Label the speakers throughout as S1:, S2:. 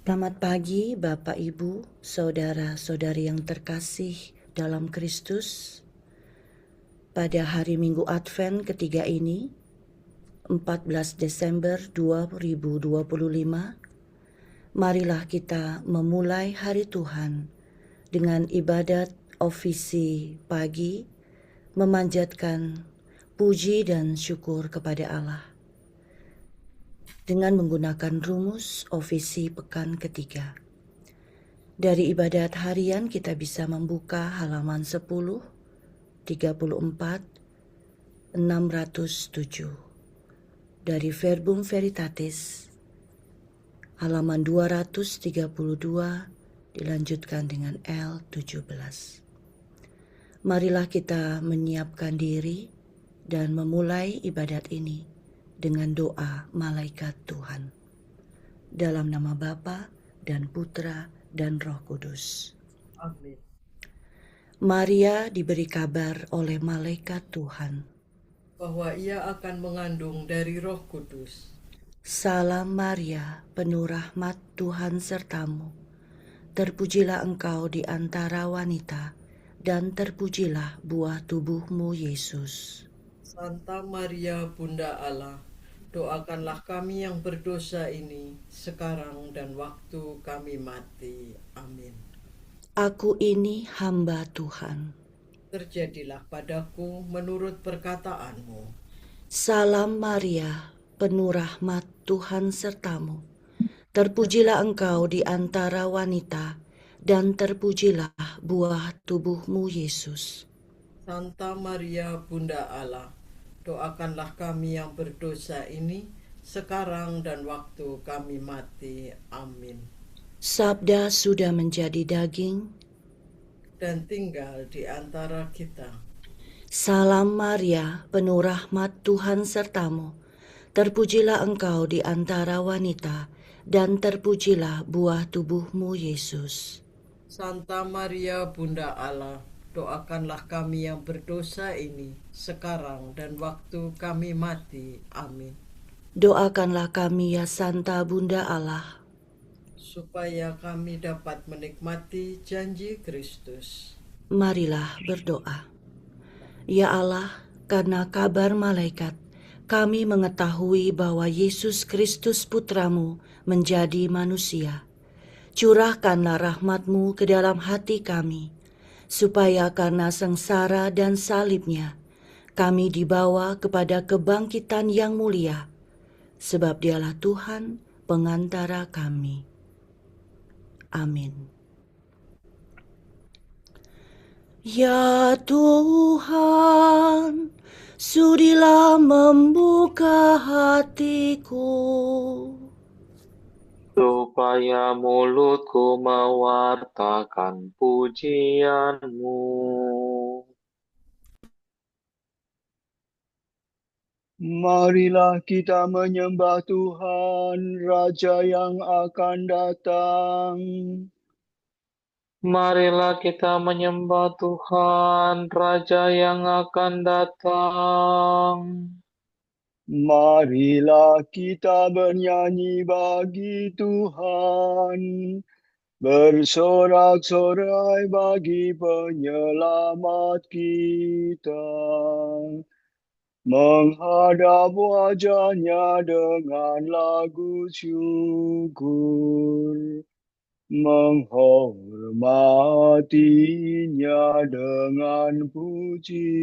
S1: Selamat pagi Bapak Ibu, saudara-saudari yang terkasih dalam Kristus. Pada hari Minggu Advent ketiga ini, 14 Desember 2025, marilah kita memulai hari Tuhan dengan ibadat ofisi pagi, memanjatkan puji dan syukur kepada Allah dengan menggunakan rumus ofisi pekan ketiga. Dari ibadat harian kita bisa membuka halaman 10, 34, 607. Dari Verbum Veritatis, halaman 232, dilanjutkan dengan L17. Marilah kita menyiapkan diri dan memulai ibadat ini dengan doa malaikat Tuhan. Dalam nama Bapa dan Putra dan Roh Kudus.
S2: Amin.
S1: Maria diberi kabar oleh malaikat Tuhan.
S2: Bahwa ia akan mengandung dari Roh Kudus.
S1: Salam Maria, penuh rahmat Tuhan sertamu. Terpujilah engkau di antara wanita, dan terpujilah buah tubuhmu Yesus.
S2: Santa Maria Bunda Allah, doakanlah kami yang berdosa ini sekarang dan waktu kami mati. Amin.
S1: Aku ini hamba Tuhan.
S2: Terjadilah padaku menurut perkataanmu.
S1: Salam Maria, penuh rahmat Tuhan sertamu. Terpujilah engkau di antara wanita, dan terpujilah buah tubuhmu Yesus.
S2: Santa Maria Bunda Allah, doakanlah kami yang berdosa ini sekarang dan waktu kami mati. Amin.
S1: Sabda sudah menjadi daging.
S2: Dan tinggal di antara kita.
S1: Salam Maria, penuh rahmat Tuhan sertamu. Terpujilah engkau di antara wanita, dan terpujilah buah tubuhmu Yesus.
S2: Santa Maria Bunda Allah, doakanlah kami yang berdosa ini sekarang dan waktu kami mati. Amin.
S1: Doakanlah kami ya Santa Bunda Allah,
S2: Supaya kami dapat menikmati janji Kristus.
S1: marilah berdoa. Ya Allah, karena kabar malaikat, kami mengetahui bahwa Yesus Kristus Putramu menjadi manusia. Curahkanlah rahmat-Mu ke dalam hati kami, supaya karena sengsara dan salibnya, kami dibawa kepada kebangkitan yang mulia, sebab Dialah Tuhan pengantara kami. Amin. Ya Tuhan, sudilah membuka hatiku,
S3: supaya mulutku mewartakan pujian-Mu.
S4: Marilah kita menyembah Tuhan, Raja yang akan datang.
S3: Marilah kita menyembah Tuhan, Raja yang akan datang.
S4: Marilah kita bernyanyi bagi Tuhan, bersorak-sorai bagi penyelamat kita. Menghadap wajahnya dengan lagu syukur, menghormatinya dengan pujian.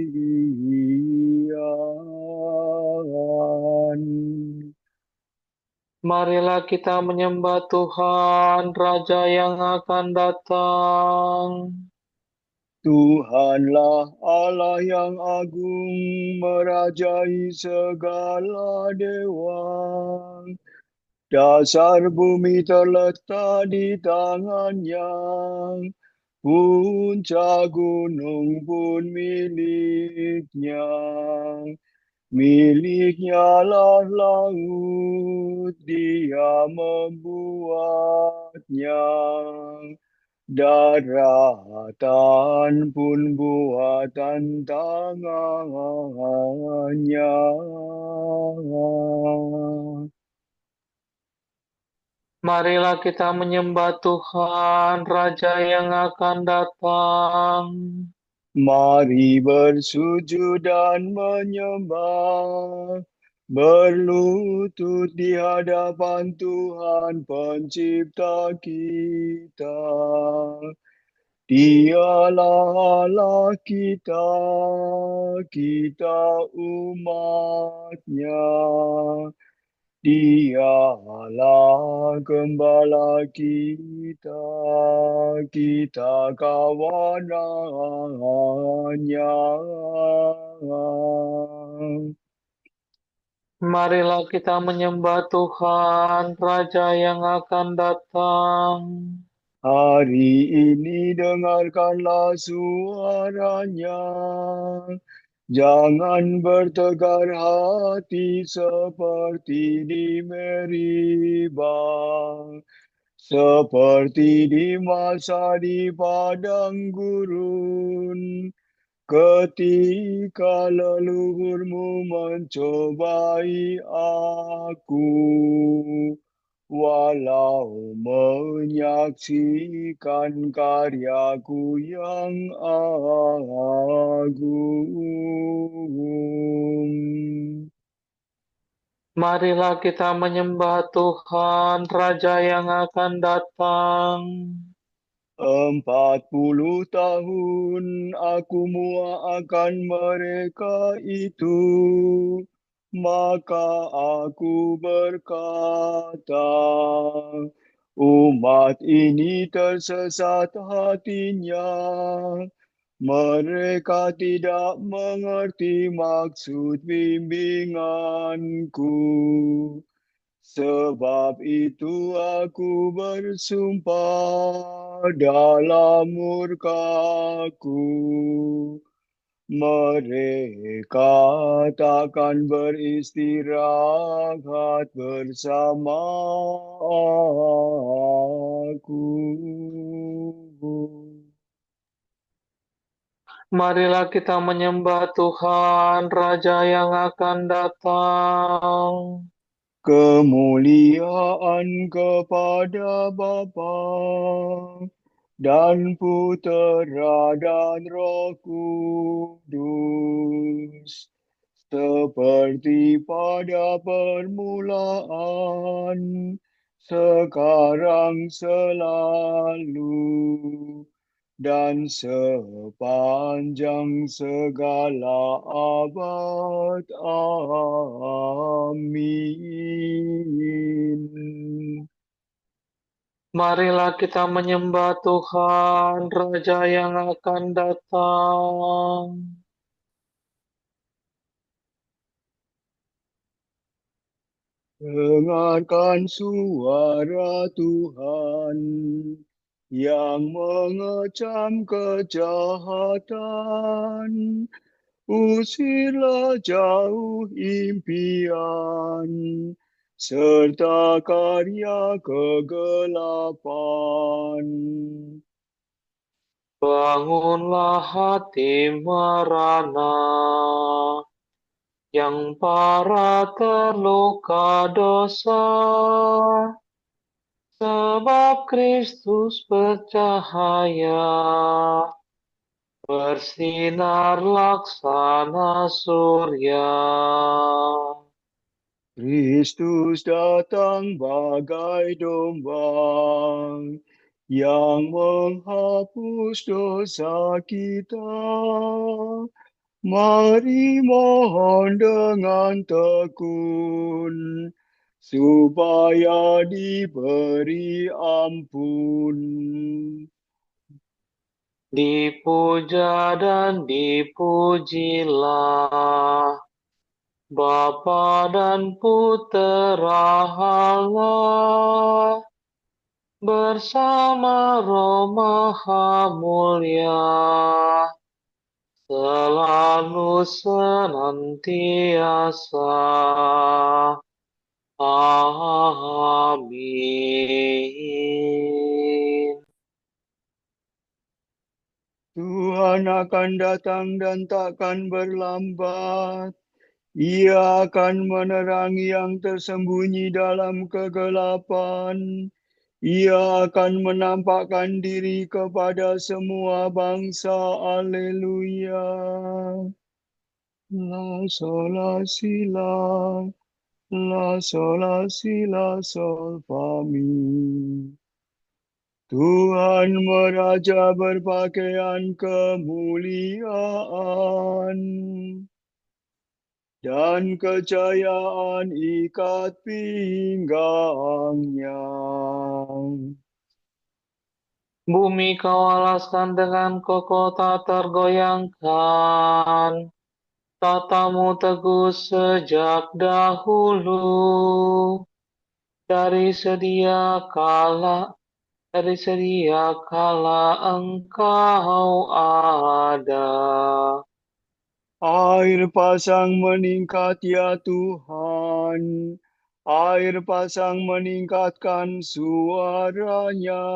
S3: Marilah kita menyembah Tuhan, Raja yang akan datang.
S4: Tuhanlah Allah yang agung, merajai segala dewa. Dasar bumi terletak di tangannya, puncak gunung pun miliknya. Miliknya lah laut, dia membuatnya. Daratan pun buatan tangannya.
S3: Marilah kita menyembah Tuhan, Raja yang akan datang.
S4: Mari bersujud dan menyembah, berlutut di hadapan Tuhan Pencipta kita. Dialah Allah kita, kita umatnya. Dialah gembala kita, kita kawanannya.
S3: Marilah kita menyembah Tuhan, Raja yang akan datang.
S4: Hari ini dengarkanlah suaranya. Jangan bertegar hati seperti di Meribah, seperti di masa di padang gurun, ketika leluhurmu mencobai aku. Walau menyaksikan karyaku yang agung.
S3: Marilah kita menyembah Tuhan, Raja yang akan datang.
S4: 40 tahun aku muakkan mereka itu, maka aku berkata, umat ini tersesat hatinya, mereka tidak mengerti maksud bimbinganku. Sebab itu aku bersumpah dalam murkaku, mereka takkan beristirahat bersama aku.
S3: Marilah kita menyembah Tuhan, Raja yang akan datang.
S4: Kemuliaan kepada Bapa dan Putera dan Roh Kudus, seperti pada permulaan, sekarang selalu, dan sepanjang segala abad. Amin.
S3: Marilah kita menyembah Tuhan, Raja yang akan datang.
S4: Dengarkan suara Tuhan yang mengecam kejahatan. Usirlah jauh impian serta karya kegelapan.
S3: Bangunlah hati merana, yang para terluka dosa, sebab Kristus bercahaya, bersinar laksana surya.
S4: Kristus datang bagai domba yang menghapus dosa kita. Mari mohon dengan tekun supaya diberi ampun.
S3: Dipuja dan dipujilah Bapa dan Putera Allah, bersama Roh Maha Mulia, selalu senantiasa. Amin.
S4: Tuhan akan datang dan takkan berlambat. Ia akan menerangi yang tersembunyi dalam kegelapan. Ia akan menampakkan diri kepada semua bangsa. Haleluya. La sola si la, la sola si la sol fa mi. Tuhan meraja berpakaian kemuliaan dan kejayaan ikat pinggangnya.
S3: Bumi kau alaskan dengan kokoh tak tergoyangkan. Tatamu teguh sejak dahulu. Dari sedia kala engkau ada.
S4: Air pasang meningkat ya Tuhan, air pasang meningkatkan suaranya.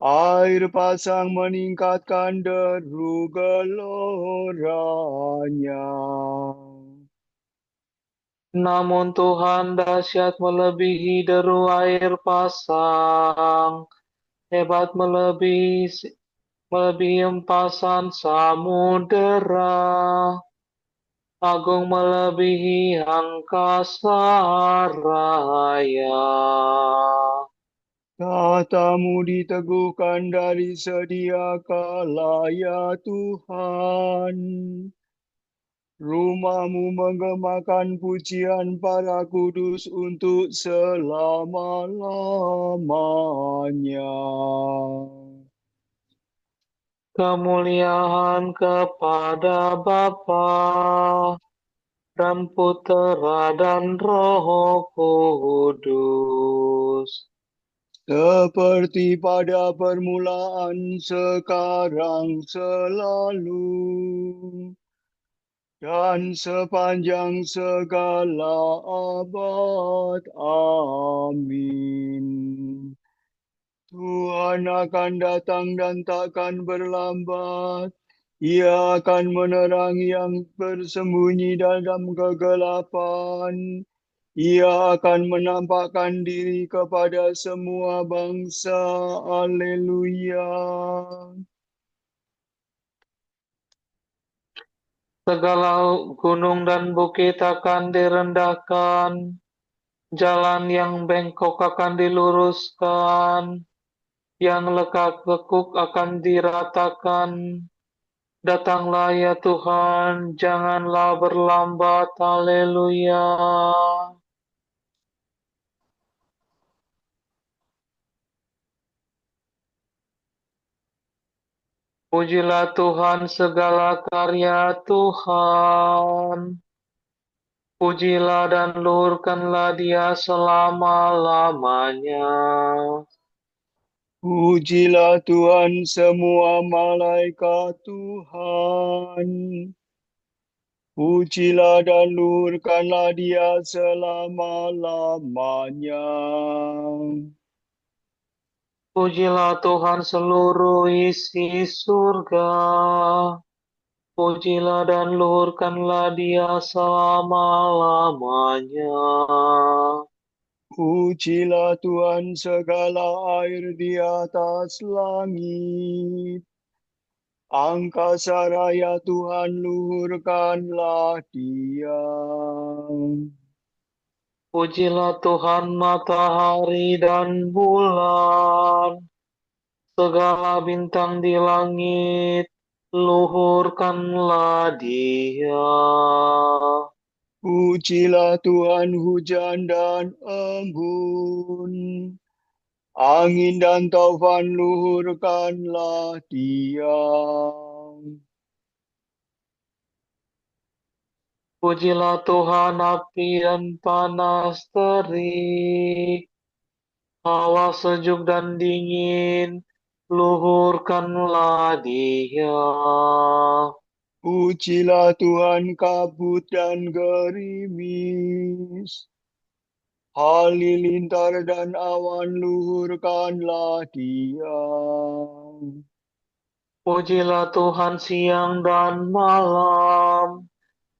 S4: Air pasang meningkatkan deru geloranya.
S3: Namun Tuhan dahsyat melebihi deru air pasang, hebat melebihi empasan samudera, agung melebihi angkasa raya.
S4: Tahtamu diteguhkan dari sedia kala ya Tuhan. Rumahmu menggemakan pujian para kudus untuk selama-lamanya.
S3: Kemuliaan kepada Bapa dan Putera dan Roh Kudus.
S4: Seperti pada permulaan, sekarang, selalu, dan sepanjang segala abad. Amin. Tuhan akan datang dan takkan berlambat. Ia akan menerangi yang bersembunyi dalam kegelapan. Ia akan menampakkan diri kepada semua bangsa. Haleluya.
S3: Segala gunung dan bukit akan direndahkan, jalan yang bengkok akan diluruskan, yang lekuk akan diratakan. Datanglah ya Tuhan, janganlah berlambat. Haleluya. Pujilah Tuhan segala karya Tuhan. Pujilah dan luhurkanlah Dia selama-lamanya.
S4: Pujilah Tuhan semua malaikat Tuhan. Pujilah dan luhurkanlah Dia selama-lamanya.
S3: Pujilah Tuhan seluruh isi surga. Pujilah dan luhurkanlah Dia selama-lamanya.
S4: Pujilah Tuhan segala air di atas langit. Angkasa raya Tuhan luhurkanlah Dia.
S3: Pujilah Tuhan matahari dan bulan. Segala bintang di langit, luhurkanlah Dia.
S4: Pujilah Tuhan hujan dan embun. Angin dan taufan luhurkanlah Dia.
S3: Pujilah Tuhan api dan panas terik, hawa sejuk dan dingin, luhurkanlah Dia.
S4: Pujilah Tuhan kabut dan gerimis. Halilintar dan awan luhurkanlah Dia.
S3: Pujilah Tuhan siang dan malam,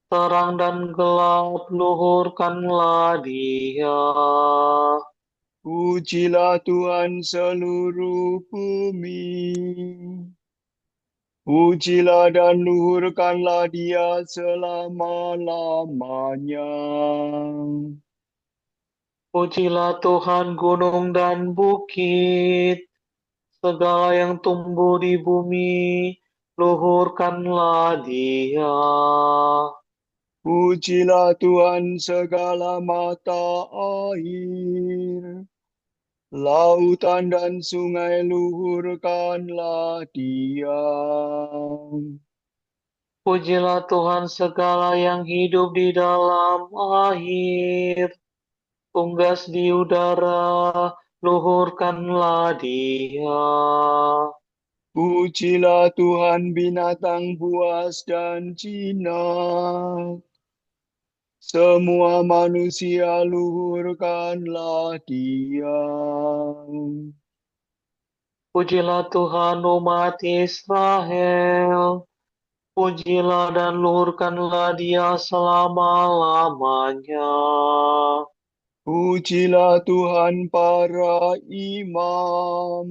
S3: terang dan gelap, luhurkanlah Dia.
S4: Pujilah Tuhan seluruh bumi. Pujilah dan luhurkanlah Dia selama-lamanya.
S3: Pujilah Tuhan gunung dan bukit, segala yang tumbuh di bumi, luhurkanlah Dia.
S4: Pujilah Tuhan segala mata air. Lautan dan sungai luhurkanlah Dia.
S3: Pujilah Tuhan segala yang hidup di dalam air, unggas di udara, luhurkanlah Dia.
S4: Pujilah Tuhan binatang buas dan jinak. Semua manusia luhurkanlah Dia.
S3: Pujilah Tuhan umat Israel, pujilah dan luhurkanlah Dia selama-lamanya.
S4: Pujilah Tuhan para imam.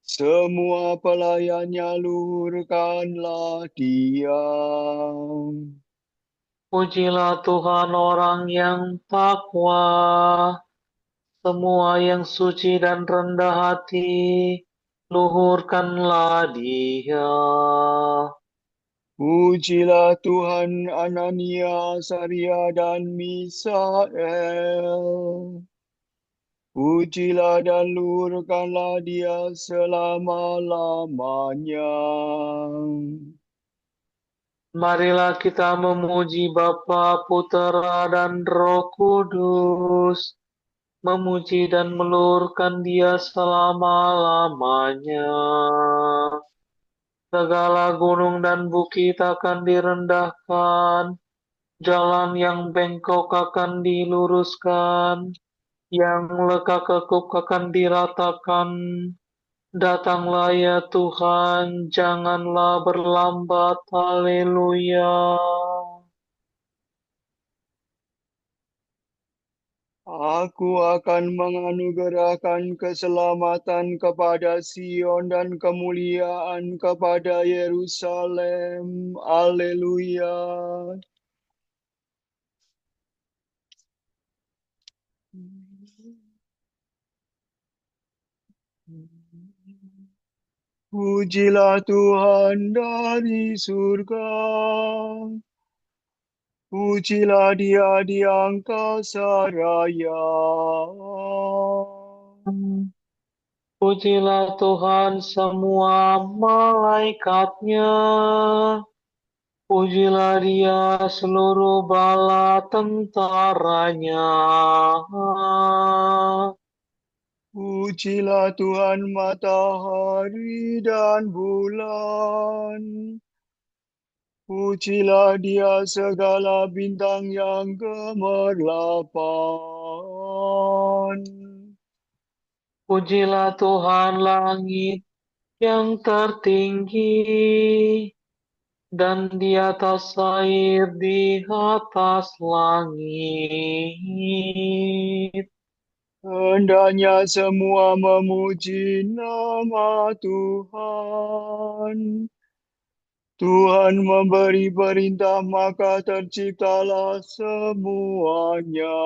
S4: Semua pelayannya luhurkanlah Dia.
S3: Pujilah Tuhan orang yang takwa, semua yang suci dan rendah hati, luhurkanlah Dia.
S4: Pujilah Tuhan Anania, Saria, dan Misael. Pujilah dan luhurkanlah Dia selama-lamanya.
S3: Marilah kita memuji Bapa, Putera, dan Roh Kudus, memuji dan meluhurkan Dia selama-lamanya. Segala gunung dan bukit akan direndahkan, jalan yang bengkok akan diluruskan, yang lekak-lekuk akan diratakan. Datanglah ya Tuhan, janganlah berlambat. Haleluya.
S4: Aku akan menganugerahkan keselamatan kepada Sion dan kemuliaan kepada Yerusalem. Haleluya. Pujilah Tuhan dari surga. Pujilah Dia di angkasa raya.
S3: Pujilah Tuhan semua malaikatnya. Pujilah Dia seluruh bala tentaranya.
S4: Pujilah Tuhan matahari dan bulan. Pujilah Dia segala bintang yang gemerlapan.
S3: Pujilah Tuhan langit yang tertinggi, dan di atas air di atas langit.
S4: Hendaknya semua memuji nama Tuhan. Tuhan memberi perintah, maka terciptalah semuanya.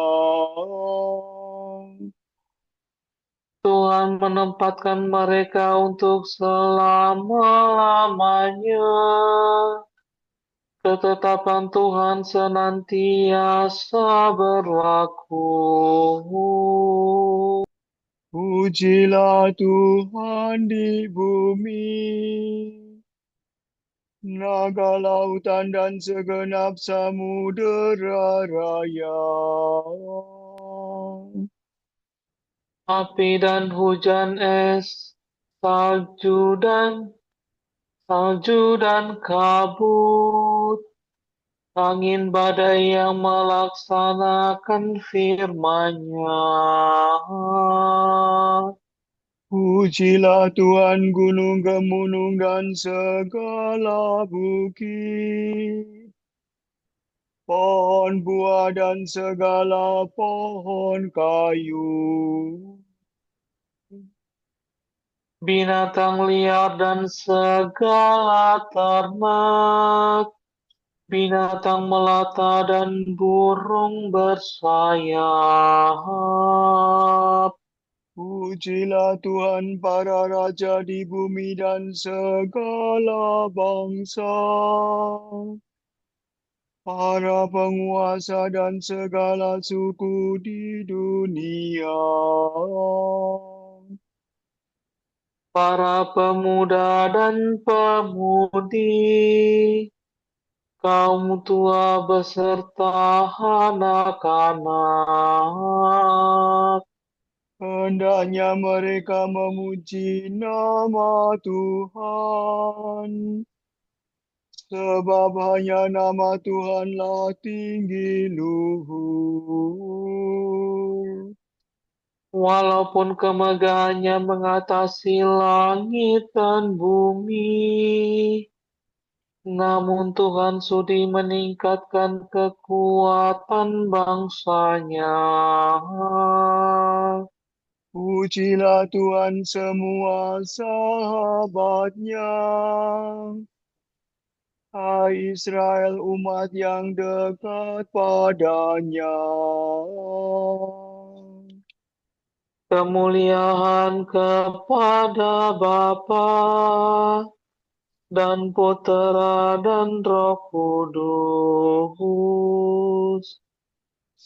S3: Tuhan menempatkan mereka untuk selama-lamanya. Ketetapan Tuhan senantiasa berlaku.
S4: Pujilah Tuhan di bumi. Naga lautan dan segenap samudera raya.
S3: Api dan hujan es, salju dan kabut, angin badai yang melaksanakan firman-Nya.
S4: Pujilah Tuhan gunung-gemunung dan segala bukit. pohon buah dan segala pohon kayu,
S3: binatang liar dan segala ternak, binatang melata dan burung bersayap.
S4: Pujilah Tuhan para raja di bumi dan segala bangsa, para penguasa dan segala suku di dunia.
S3: Para pemuda dan pemudi, kaum tua beserta anak-anak,
S4: Hendaknya mereka memuji nama Tuhan, sebab hanya nama Tuhanlah tinggi luhur.
S3: walaupun kemegahannya mengatasi langit dan bumi, namun Tuhan sudi meningkatkan kekuatan bangsanya.
S4: Pujilah Tuhan semua sahabatnya, hai Israel umat yang dekat padanya.
S3: Kemuliaan kepada Bapa dan Putera dan Roh Kudus,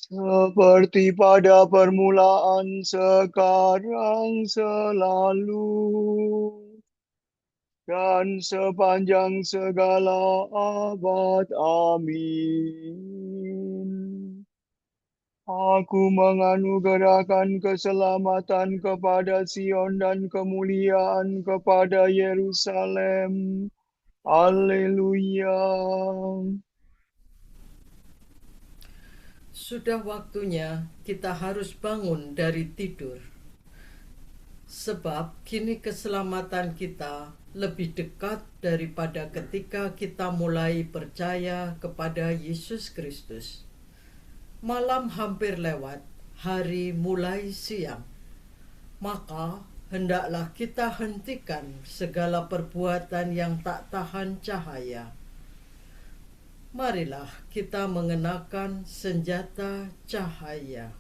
S4: Seperti pada permulaan, sekarang, selalu, dan sepanjang segala abad. Amin. Aku menganugerahkan keselamatan kepada Sion dan kemuliaan kepada Yerusalem. Haleluya.
S2: Sudah waktunya kita harus bangun dari tidur. Sebab kini keselamatan kita lebih dekat daripada ketika kita mulai percaya kepada Yesus Kristus. Malam hampir lewat, hari mulai siang. Maka hendaklah kita hentikan segala perbuatan yang tak tahan cahaya. Marilah kita mengenakan senjata cahaya.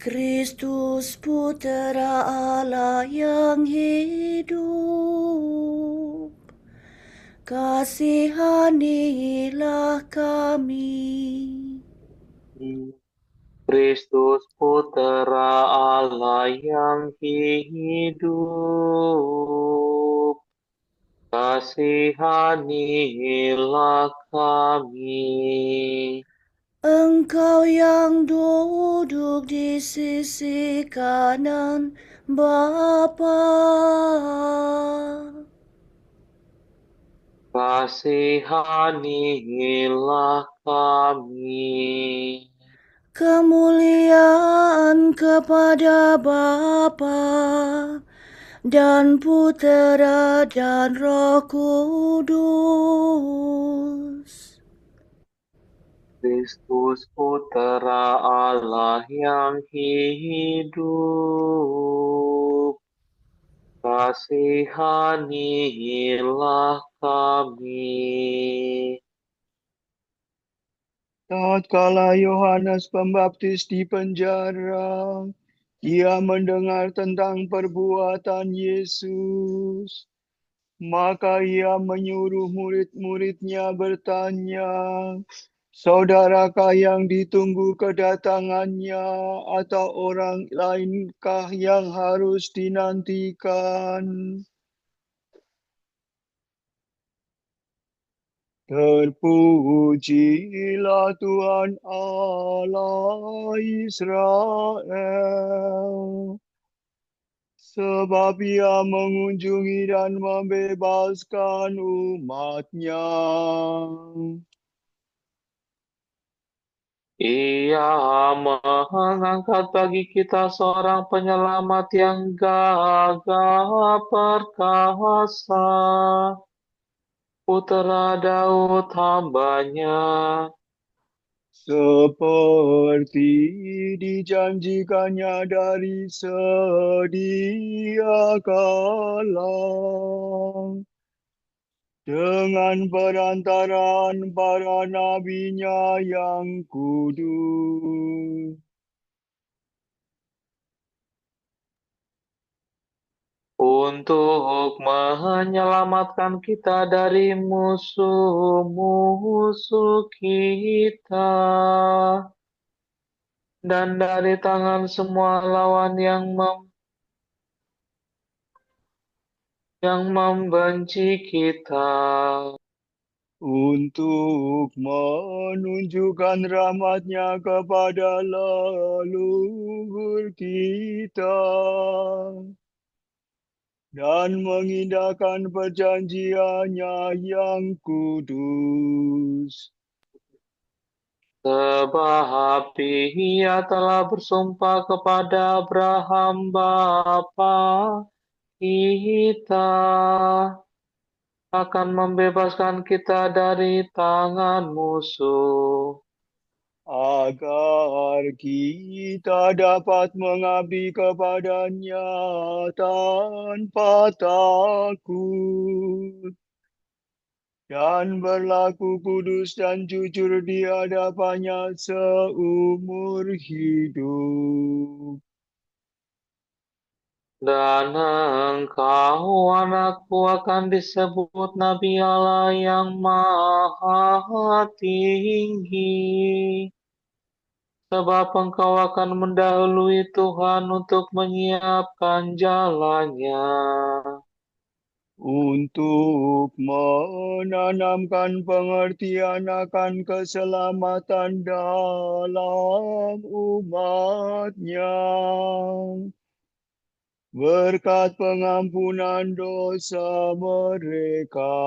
S1: Kristus Putera Allah yang hidup, kasihanilah kami.
S3: Kristus Putera Allah yang hidup, kasihanilah kami.
S1: Engkau yang duduk di sisi kanan Bapa,
S3: Kasihanilah kami.
S1: kemuliaan kepada Bapa dan Putera dan Roh Kudus.
S3: Kristus Putera Allah yang hidup, kasihanilah kami.
S4: Tatkala Yohanes Pembaptis di penjara, ia mendengar tentang perbuatan Yesus. Maka ia menyuruh murid-muridnya bertanya, saudarakah yang ditunggu kedatangannya atau orang lainkah yang harus dinantikan? Terpujilah Tuhan Allah Israel, sebab Ia mengunjungi dan membebaskan umat-Nya.
S3: Ia mengangkat bagi kita seorang penyelamat yang gagah perkasa, Putra Daud hamba-Nya,
S4: Seperti dijanjikannya dari sedia kala, dengan perantaraan para nabinya yang kudus.
S3: untuk menyelamatkan kita dari musuh-musuh kita dan dari tangan semua lawan yang membenci kita,
S4: Untuk menunjukkan rahmat-Nya kepada leluhur kita, dan mengindahkan perjanjian-Nya yang kudus.
S3: sebab Ia telah bersumpah kepada Abraham bapa kita akan membebaskan kita dari tangan musuh,
S4: Agar kita dapat mengabdi kepada-Nya tanpa takut, dan berlaku kudus dan jujur di hadapan-Nya seumur hidup.
S3: dan engkau anakku akan disebut Nabi Allah yang Maha Tinggi, sebab engkau akan mendahului Tuhan untuk menyiapkan jalannya,
S4: Untuk menanamkan pengertian akan keselamatan dalam umat-Nya, berkat pengampunan dosa mereka.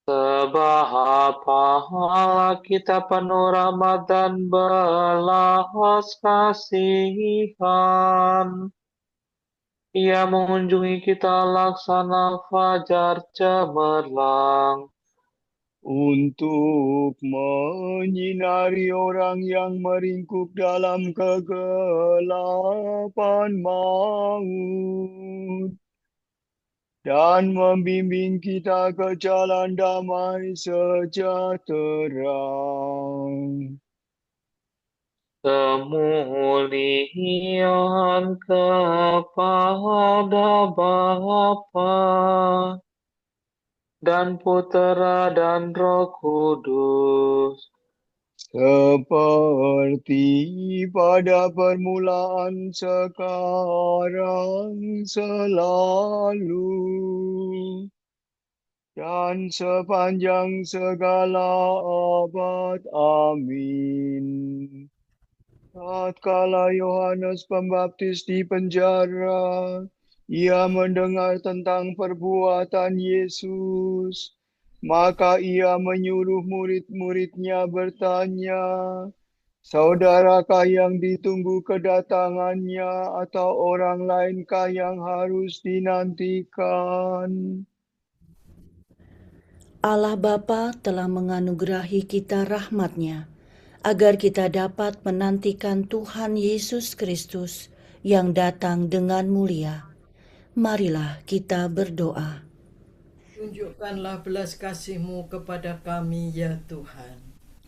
S3: sebab Allah kita penuh rahmat dan belas kasihan. Ia mengunjungi kita laksana fajar cemerlang,
S4: Untuk menyinari orang yang meringkuk dalam kegelapan maut, dan membimbing kita ke jalan damai sejahtera.
S3: kemuliaan kepada Bapa dan Putera dan Roh Kudus,
S4: Seperti pada permulaan, sekarang, selalu, dan sepanjang segala abad. Amin. Tatkala Yohanes Pembaptis di penjara, ia mendengar tentang perbuatan Yesus. Maka ia menyuruh murid-muridnya bertanya, "Saudarakah yang ditunggu kedatangannya, atau orang lainkah yang harus dinantikan?"
S1: Allah Bapa telah menganugerahi kita rahmat-Nya, agar kita dapat menantikan Tuhan Yesus Kristus yang datang dengan mulia. Marilah kita berdoa.
S2: Tunjukkanlah belas kasih-Mu kepada kami, ya Tuhan.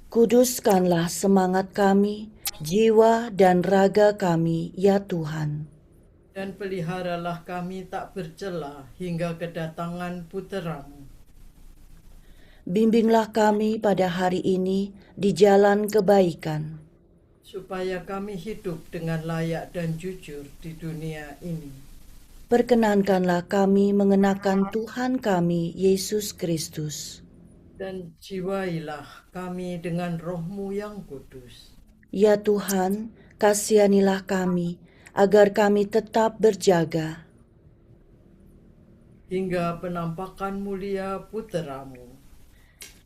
S1: Kuduskanlah semangat kami, jiwa dan raga kami, ya Tuhan.
S2: Dan peliharalah kami tak bercela hingga kedatangan Putra-Mu.
S1: Bimbinglah kami pada hari ini di jalan kebaikan,
S2: supaya kami hidup dengan layak dan jujur di dunia ini.
S1: perkenankanlah kami mengenakan Tuhan kami, Yesus Kristus.
S2: Dan jiwailah kami dengan Roh-Mu yang kudus.
S1: Ya Tuhan, kasihanilah kami, agar kami tetap berjaga
S2: hingga penampakan mulia Putra-Mu.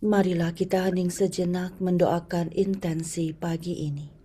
S1: Marilah kita hening sejenak mendoakan intensi pagi ini.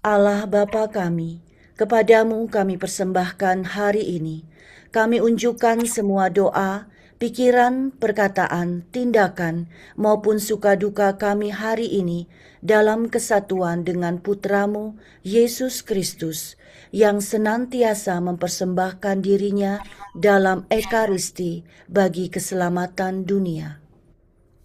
S1: Allah Bapa kami, kepadamu kami persembahkan hari ini. Kami unjukkan semua doa, pikiran, perkataan, tindakan, maupun suka duka kami hari ini dalam kesatuan dengan Putra-Mu, Yesus Kristus, yang senantiasa mempersembahkan dirinya dalam Ekaristi bagi keselamatan dunia.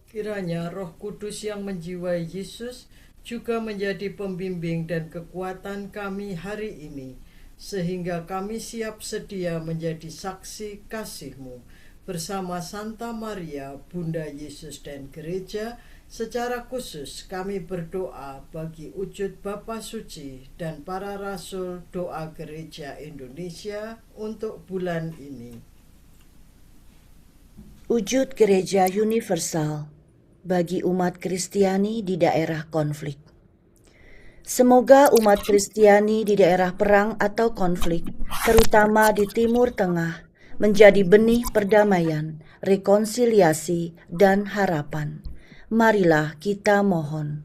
S2: Kiranya Roh Kudus yang menjiwai Yesus juga menjadi pembimbing dan kekuatan kami hari ini, sehingga kami siap sedia menjadi saksi kasih-Mu bersama Santa Maria, Bunda Yesus dan Gereja. Secara khusus kami berdoa bagi wujud Bapa Suci dan para Rasul Doa Gereja Indonesia untuk bulan ini.
S1: Wujud Gereja Universal bagi umat Kristiani di daerah konflik. Semoga umat Kristiani di daerah perang atau konflik, terutama di Timur Tengah, menjadi benih perdamaian, rekonsiliasi, dan harapan. Marilah kita mohon.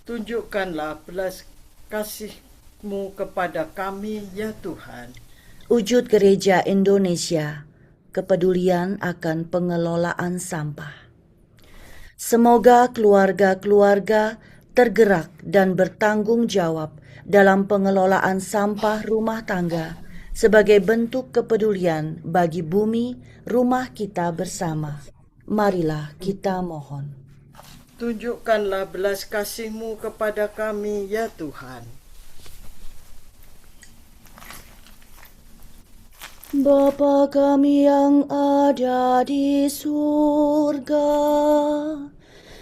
S2: Tunjukkanlah belas kasih-Mu kepada kami, ya Tuhan.
S1: Wujud Gereja Indonesia, kepedulian akan pengelolaan sampah. Semoga keluarga-keluarga tergerak dan bertanggung jawab dalam pengelolaan sampah rumah tangga sebagai bentuk kepedulian bagi bumi rumah kita bersama. Marilah kita mohon.
S2: Tunjukkanlah belas kasih-Mu kepada kami, ya Tuhan.
S1: Bapa kami yang ada di surga,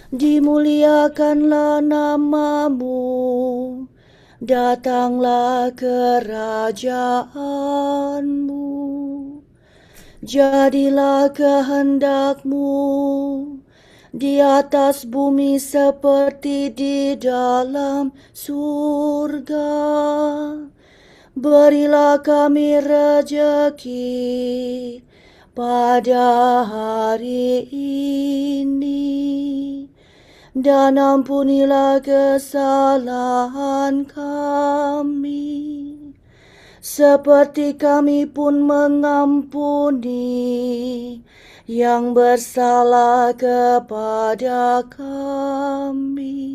S1: dimuliakanlah nama-Mu, datanglah kerajaan-Mu, jadilah kehendak-Mu di atas bumi seperti di dalam surga. Berilah kami rejeki pada hari ini, dan ampunilah kesalahan kami, seperti kami pun mengampuni yang bersalah kepada kami.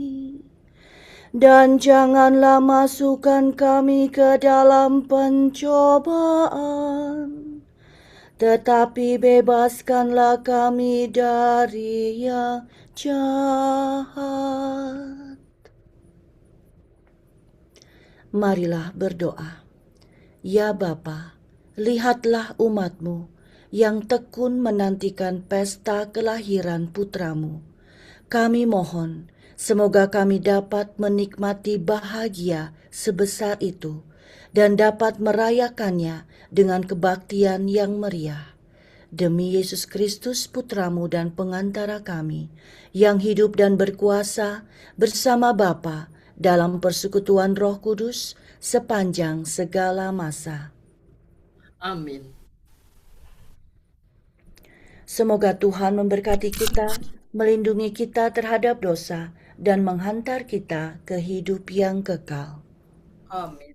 S1: dan janganlah masukkan kami ke dalam pencobaan, tetapi bebaskanlah kami dari yang jahat. Marilah berdoa. Ya Bapa, lihatlah umat-Mu yang tekun menantikan pesta kelahiran putramu. Kami mohon, semoga kami dapat menikmati bahagia sebesar itu dan dapat merayakannya dengan kebaktian yang meriah. Demi Yesus Kristus Putramu dan pengantara kami, yang hidup dan berkuasa bersama Bapa dalam persekutuan Roh Kudus sepanjang segala masa.
S2: Amin.
S1: Semoga Tuhan memberkati kita, melindungi kita terhadap dosa, dan menghantar kita ke hidup yang kekal.
S2: Amin.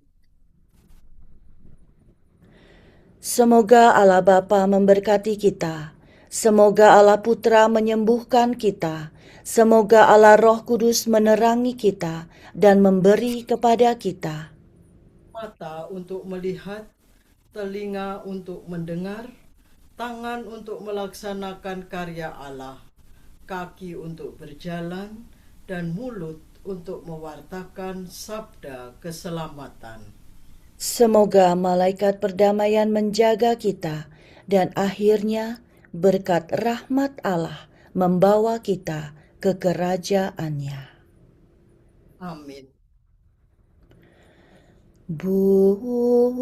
S1: Semoga Allah Bapa memberkati kita. Semoga Allah Putra menyembuhkan kita. Semoga Allah Roh Kudus menerangi kita dan memberi kepada kita
S2: Mata untuk melihat, telinga untuk mendengar, tangan untuk melaksanakan karya Allah, kaki untuk berjalan, dan mulut untuk mewartakan sabda keselamatan.
S1: Semoga malaikat perdamaian menjaga kita dan akhirnya berkat rahmat Allah membawa kita ke kerajaannya.
S2: Amin.
S1: Bunda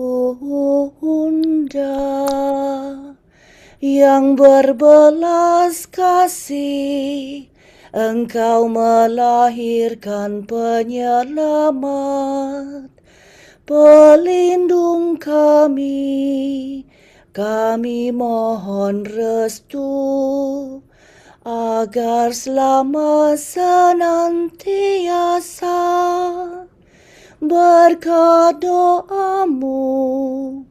S1: yang berbelas kasih, Engkau melahirkan penyelamat, pelindung kami mohon restu, agar selama senantiasa berkat doamu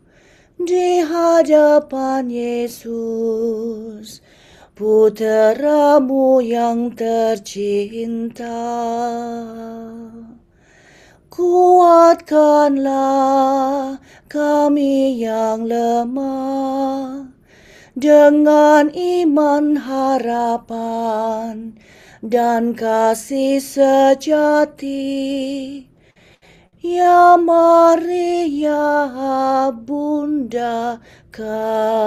S1: di hadapan Yesus, Putramu yang tercinta. Kuatkanlah kami yang lemah dengan iman, harapan, dan kasih sejati. Ya Maria, Bunda kami.